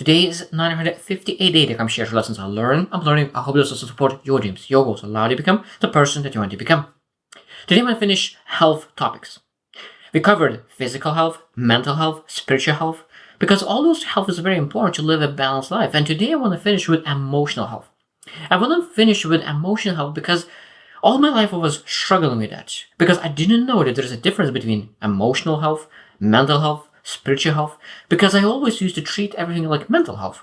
Today is 958 day that I'm sharing lessons I learn. I'm learning. I hope this will support your dreams, your goals, allow you to become the person that you want to become. Today I'm going to finish health topics. We covered physical health, mental health, spiritual health, because all those health is very important to live a balanced life. And today I want to finish with emotional health. I want to finish with emotional health because all my life I was struggling with that. Because I didn't know that there's a difference between emotional health, mental health, spiritual health, because I always used to treat everything like mental health.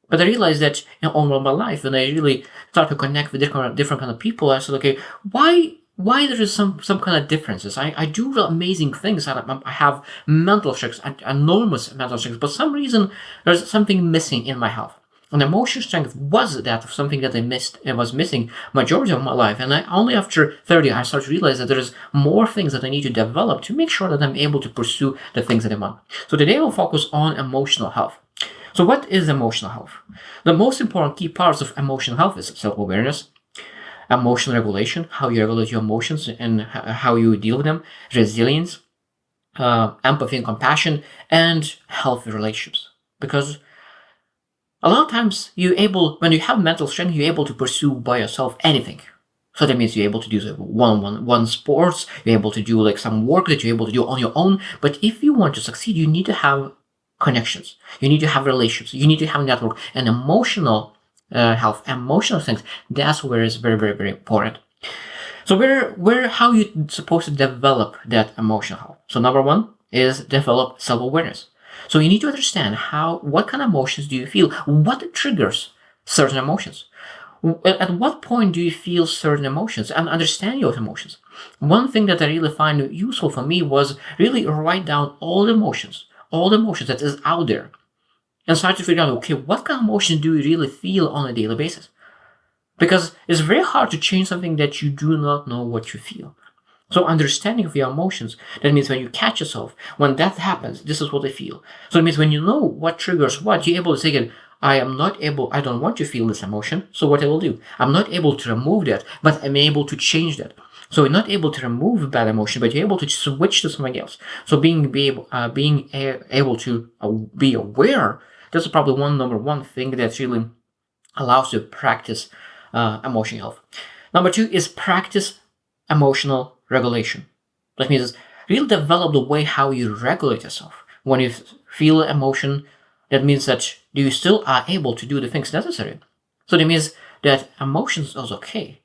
But I realized that all my life, when I really started to connect with different kind of people, I said, okay, why there is some kind of differences. I do amazing things. I have mental strengths, enormous mental strengths, but for some reason there's something missing in my health. And emotional strength was that of something that I was missing majority of my life. And only after 30, I started to realize that there's more things that I need to develop to make sure that I'm able to pursue the things that I want. So today we'll focus on emotional health. So what is emotional health? The most important key parts of emotional health is self-awareness, emotional regulation, how you regulate your emotions and how you deal with them, resilience, empathy and compassion, and healthy relationships. Because a lot of times when you have mental strength, you're able to pursue by yourself anything. So that means you're able to do one sports, you're able to do like some work that you're able to do on your own. But if you want to succeed, you need to have connections. You need to have relationships. You need to have a network. And emotional health, emotional things, that's where it's very, very, very important. So how you supposed to develop that emotional health? So number one is develop self-awareness. So you need to understand what kind of emotions do you feel? What triggers certain emotions? At what point do you feel certain emotions and understand your emotions? One thing that I really find useful for me was really write down all the emotions that is out there and start to figure out, okay, what kind of emotions do you really feel on a daily basis? Because it's very hard to change something that you do not know what you feel. So understanding of your emotions, that means when you catch yourself, when that happens, this is what I feel. So it means when you know what triggers what, you're able to say, I don't want to feel this emotion, so what I will do? I'm not able to remove that, but I'm able to change that. So you're not able to remove bad emotion, but you're able to switch to something else. So being able to be aware, that's probably number one thing that really allows you to practice emotional health. Number two is practice emotional regulation. That means really develop the way how you regulate yourself. When you feel emotion, that means that you still are able to do the things necessary. So that means that emotions is okay.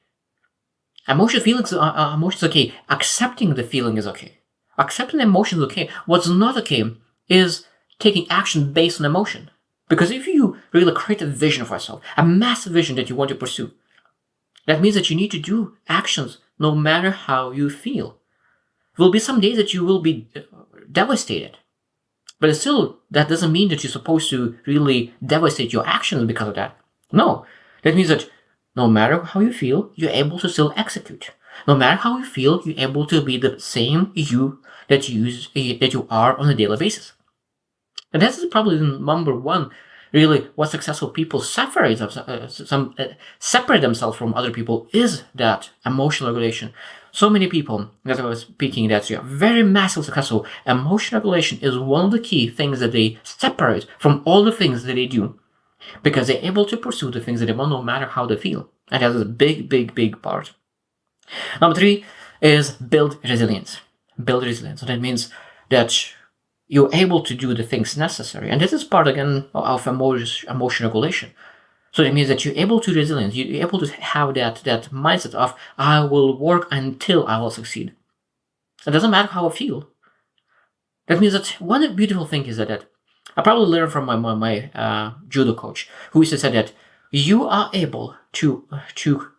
Emotions okay. Accepting the feeling is okay. Accepting the emotion is okay. What's not okay is taking action based on emotion. Because if you really create a vision for yourself, a massive vision that you want to pursue, that means that you need to do actions no matter how you feel. There will be some days that you will be devastated. But still, that doesn't mean that you're supposed to really devastate your actions because of that. No. That means that no matter how you feel, you're able to still execute. No matter how you feel, you're able to be the same you that you are on a daily basis. And that's probably the number one, really, what successful people separate themselves from other people is that emotional regulation. So many people that I was speaking that are very massive successful. Emotional regulation is one of the key things that they separate from all the things that they do, because they're able to pursue the things that they want no matter how they feel. And that is a big, big, big part. Number three is build resilience. Build resilience. So that means that you're able to do the things necessary. And this is part, again, of emotional regulation. So it means that you're able to resilience. You're able to have that mindset of, I will work until I will succeed. It doesn't matter how I feel. That means that one beautiful thing is that I probably learned from my judo coach, who used to say that you are able to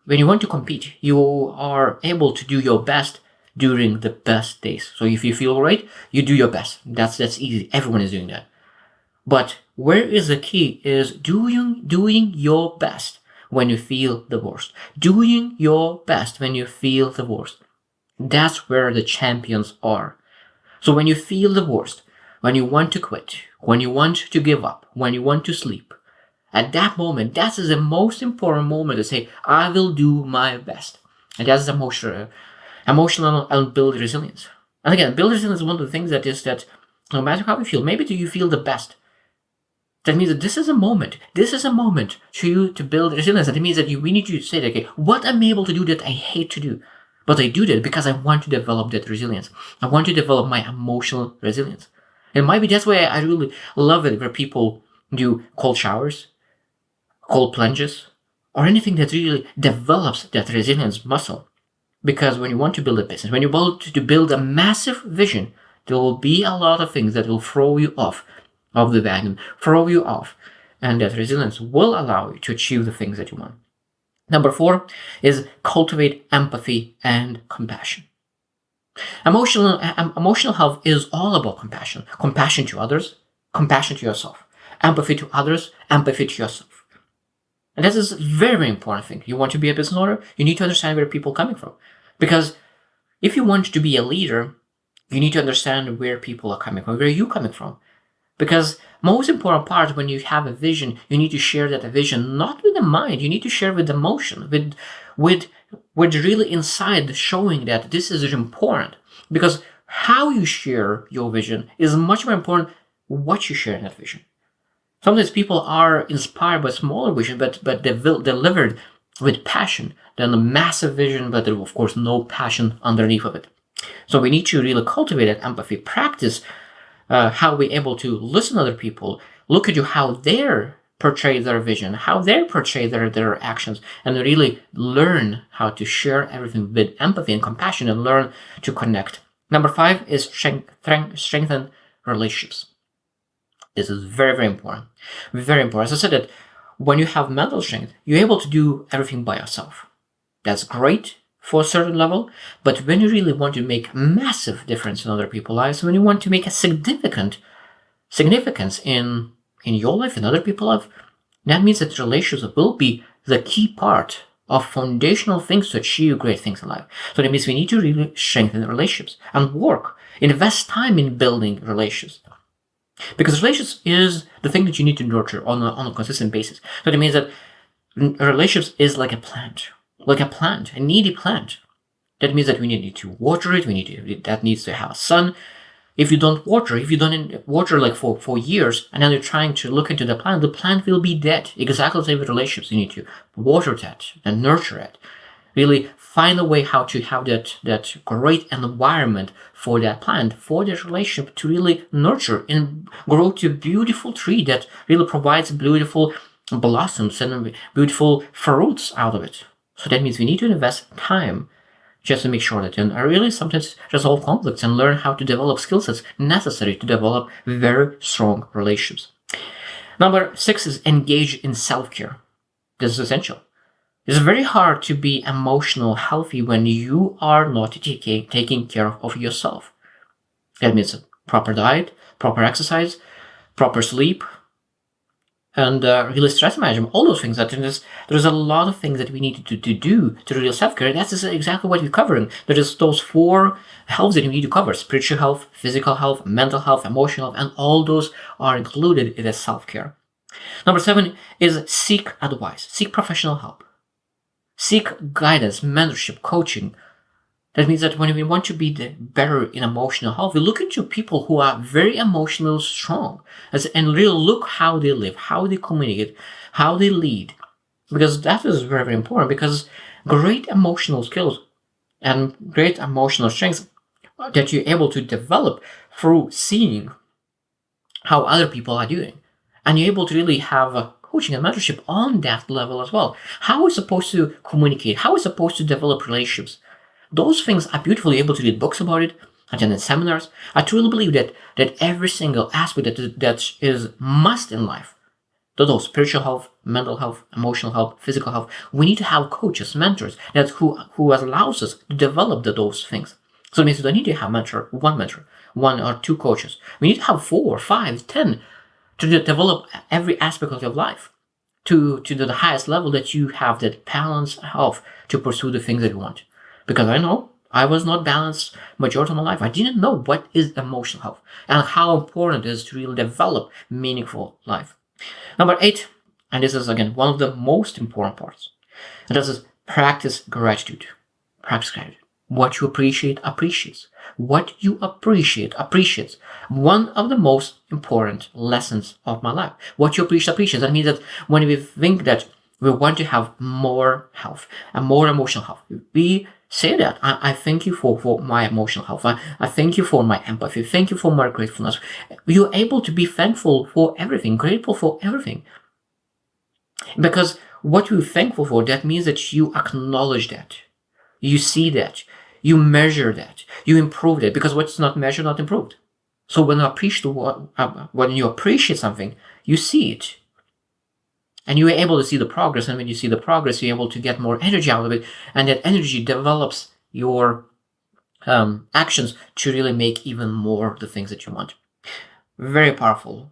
when you want to compete, you are able to do your best during the best days. So if you feel right, you do your best. That's easy. Everyone is doing that. But where is the key is doing your best when you feel the worst. Doing your best when you feel the worst. That's where the champions are. So when you feel the worst, when you want to quit, when you want to give up, when you want to sleep, at that moment, that is the most important moment to say, I will do my best. And that's emotional and build resilience. And again, build resilience is one of the things that is that no matter how you feel, maybe do you feel the best. That means that this is a moment. This is a moment for you to build resilience. That means that we need to say, okay, what I'm able to do that I hate to do, but I do that because I want to develop that resilience. I want to develop my emotional resilience. And maybe that's why I really love it where people do cold showers, cold plunges, or anything that really develops that resilience muscle. Because when you want to build a business, when you want to build a massive vision, there will be a lot of things that will throw you off of the wagon, throw you off. And that resilience will allow you to achieve the things that you want. Number 4 is cultivate empathy and compassion. Emotional health is all about compassion. Compassion to others, compassion to yourself. Empathy to others, empathy to yourself. And this is a very, very important thing. You want to be a business owner, you need to understand where people are coming from. Because if you want to be a leader, you need to understand where people are coming from, where you're coming from. Because most important part, when you have a vision, you need to share that vision not with the mind. You need to share with emotion, with really inside showing that this is important. Because how you share your vision is much more important what you share in that vision. Sometimes people are inspired by smaller vision, but delivered with passion than a massive vision, but there of course no passion underneath of it. So we need to really cultivate that empathy, practice how we're able to listen to other people, look at how they portray their vision, how they portray their actions, and really learn how to share everything with empathy and compassion and learn to connect. Number 5 is strengthen relationships. This is very, very important. Very important. As I said, that when you have mental strength, you're able to do everything by yourself. That's great for a certain level, but when you really want to make a massive difference in other people's lives, when you want to make a significance in your life and other people's life, that means that relationships will be the key part of foundational things to achieve great things in life. So that means we need to really strengthen relationships and invest time in building relationships. Because relationships is the thing that you need to nurture on a consistent basis. So that means that relationships is like a plant, a needy plant. That means that we need to water it. That needs to have sun. If you don't water like for years, and then you're trying to look into the plant will be dead. Exactly the same with relationships. You need to water that and nurture it. Really find a way how to have that great environment for that plant, for that relationship to really nurture and grow to a beautiful tree that really provides beautiful blossoms and beautiful fruits out of it. So that means we need to invest time just to make sure that I really sometimes resolve conflicts and learn how to develop skill sets necessary to develop very strong relationships. Number 6 is engage in self-care. This is essential. It's very hard to be emotional healthy when you are not taking care of yourself. That means a proper diet, proper exercise, proper sleep, and really stress management, all those things. There's a lot of things that we need to do to really self-care. That's exactly what we're covering. There is those 4 healths that you need to cover: spiritual health, physical health, mental health, emotional health, and all those are included in the self-care. Number 7 is seek advice, seek professional help. Seek guidance, mentorship, coaching. That means that when we want to be better in emotional health, we look into people who are very emotionally strong and really look how they live, how they communicate, how they lead. Because that is very, very important, because great emotional skills and great emotional strengths that you're able to develop through seeing how other people are doing. And you're able to really have coaching and mentorship on that level as well. How we're supposed to communicate, how we're supposed to develop relationships. Those things are beautifully able to read books about it, attend seminars. I truly believe that every single aspect that is must in life, those spiritual health, mental health, emotional health, physical health, we need to have coaches, mentors who allows us to develop those things. So it means we don't need to have one or 2 coaches. We need to have 4, 5, 10 to develop every aspect of your life to the highest level that you have that balanced health to pursue the things that you want. Because I know I was not balanced majority of my life. I didn't know what is emotional health and how important it is to really develop meaningful life. Number 8, and this is again one of the most important parts, and this is practice gratitude. Practice gratitude. What you appreciate appreciates. What you appreciate appreciates. One of the most important lessons of my life. What you appreciate appreciates. That means that when we think that we want to have more health and more emotional health, we say that I thank you for my emotional health. I thank you for my empathy. Thank you for my gratefulness. You're able to be thankful for everything, grateful for everything. Because what you're thankful for, that means that you acknowledge that. You see that. You measure that. You improve that. Because what's not measured, not improved. So when you appreciate something, you see it. And you're able to see the progress. And when you see the progress, you're able to get more energy out of it. And that energy develops your actions to really make even more of the things that you want. Very powerful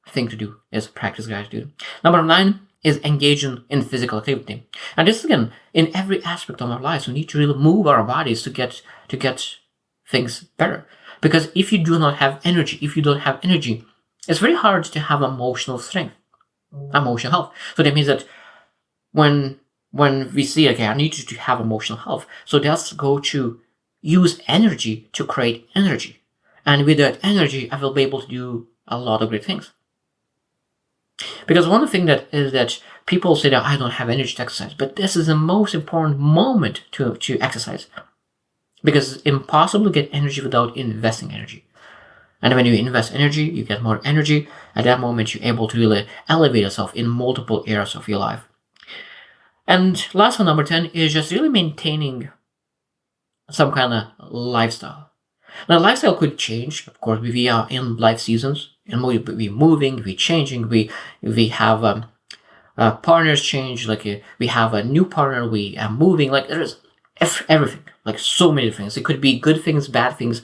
thing to do is practice gratitude. Number 9 is engaging in physical activity. And this, again, in every aspect of our lives, we need to really move our bodies to get things better. Because if you do not have energy, it's very hard to have emotional strength, emotional health. So that means that when we see, okay, I need you to have emotional health, so let's go to use energy to create energy. And with that energy, I will be able to do a lot of great things. Because one thing that is that people say that I don't have energy to exercise, but this is the most important moment to exercise. Because it's impossible to get energy without investing energy. And when you invest energy, you get more energy. At that moment, you're able to really elevate yourself in multiple areas of your life. And last one, number 10, is just really maintaining some kind of lifestyle. Now, lifestyle could change. Of course, we are in life seasons. And we're moving, we're changing, we have partners change, like we have a new partner, we are moving, like there's everything, like so many things. It could be good things, bad things,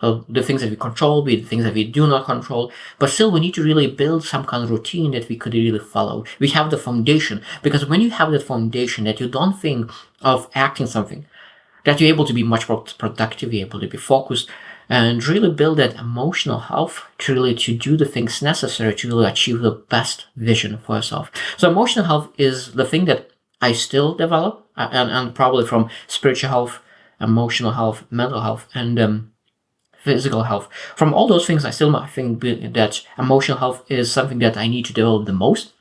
the things that we control, the things that we do not control, but still we need to really build some kind of routine that we could really follow. We have the foundation, because when you have that foundation that you don't think of acting something, that you're able to be much more productive, you're able to be focused, and really build that emotional health to do the things necessary to really achieve the best vision for yourself. So emotional health is the thing that I still develop, and probably from spiritual health, emotional health, mental health, and physical health. From all those things, I think that emotional health is something that I need to develop the most.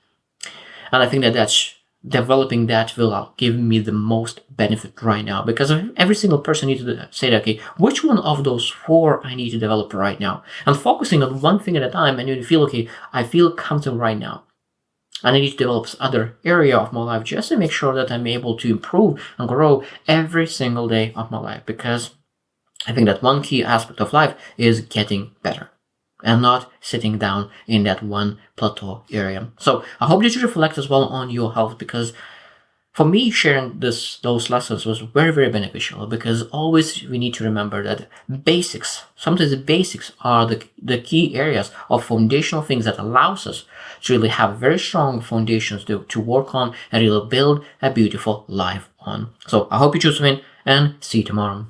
And I think that developing that will give me the most benefit right now, because every single person needs to say that, okay, which one of those 4 I need to develop right now, and focusing on one thing at a time. And you feel, okay, I feel comfortable right now, and I need to develop this other area of my life just to make sure that I'm able to improve and grow every single day of my life. Because I think that one key aspect of life is getting better and not sitting down in that one plateau area. So I hope that you reflect as well on your health, because for me, sharing those lessons was very, very beneficial, because always we need to remember that sometimes the basics are the key areas of foundational things that allows us to really have very strong foundations to work on and really build a beautiful life on. So I hope you choose to win, and see you tomorrow.